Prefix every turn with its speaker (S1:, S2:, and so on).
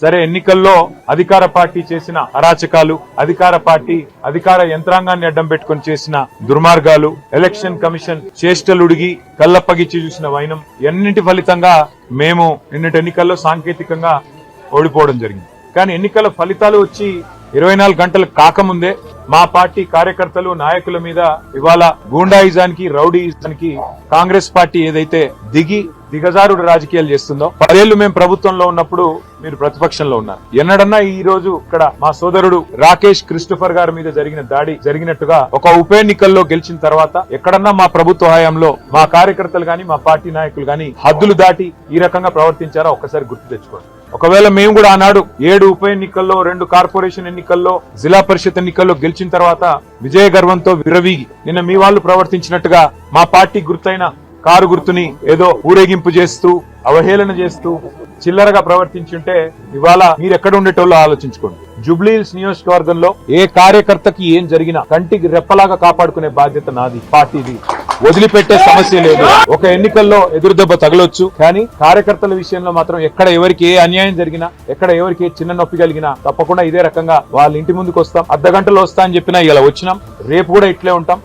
S1: సరే, ఎన్నికల్లో అధికార పార్టీ చేసిన అరాచకాలు, అధికార యంత్రాంగాన్ని అడ్డం పెట్టుకుని చేసిన దుర్మార్గాలు, ఎలక్షన్ కమిషన్ చేష్టలుడిగి కళ్ళప్పగిచ్చి చూసిన వైనం, ఎన్నింటి ఫలితంగా మేము నిన్నటి ఎన్నికల్లో సాంకేతికంగా ఓడిపోవడం జరిగింది. కానీ ఎన్నికల ఫలితాలు వచ్చి 24 గంటలు కాకముందే మా పార్టీ కార్యకర్తలు, నాయకుల మీద ఇవాళ గూండాయిజానికి, రౌడీయిజానికి కాంగ్రెస్ పార్టీ ఏదైతే దిగజారుడు రాజకీయాలు చేస్తుందో, 10 ఏళ్లు మేము ప్రభుత్వంలో ఉన్నప్పుడు మీరు ప్రతిపక్షంలో ఉన్నారు. ఎన్నడన్నా ఈ రోజు ఇక్కడ మా సోదరుడు రాకేష్ క్రిస్టోఫర్ గారి మీద జరిగిన దాడి జరిగినట్టుగా ఒక ఉప ఎన్నికల్లో గెలిచిన తర్వాత ఎక్కడన్నా మా ప్రభుత్వ హయాంలో మా కార్యకర్తలు గాని, మా పార్టీ నాయకులు గాని హద్దులు దాటి ఈ రకంగా ప్రవర్తించారా ఒక్కసారి గుర్తు తెచ్చుకోండి. ఒకవేళ మేము కూడా ఆనాడు 7 ఉప ఎన్నికల్లో, 2 కార్పొరేషన్ ఎన్నికల్లో, జిల్లా పరిషత్ ఎన్నికల్లో గెలిచిన తర్వాత విజయ గర్వంతో విరవీగి నిన్న మీ వాళ్ళు ప్రవర్తించినట్టుగా మా పార్టీ గుర్తైన కారు గుర్తుని ఏదో ఊరేగింపు చేస్తూ, అవహేళన చేస్తూ చిల్లరగా ప్రవర్తించుంటే ఇవాళ మీరు ఎక్కడ ఉండేటోళ్ళో ఆలోచించుకోండి. జూబ్లీహిల్స్ నియోజకవర్గంలో ఏ కార్యకర్తకి ఏం జరిగినా కంటికి రెప్పలాగా కాపాడుకునే బాధ్యత నాది, పార్టీది. వదిలిపెట్టే సమస్య లేదు. ఒక ఎన్నికల్లో ఎదురుదెబ్బ తగలొచ్చు, కానీ కార్యకర్తల విషయంలో మాత్రం ఎక్కడ ఎవరికి ఏ అన్యాయం జరిగినా, ఎక్కడ ఎవరికి చిన్న నొప్పి కలిగినా తప్పకుండా ఇదే రకంగా వాళ్ళ ఇంటి ముందుకు వస్తాం. అర్ధగంటలో వస్తా అని చెప్పినా ఇలా వచ్చినాం. రేపు కూడా ఇట్లే ఉంటాం.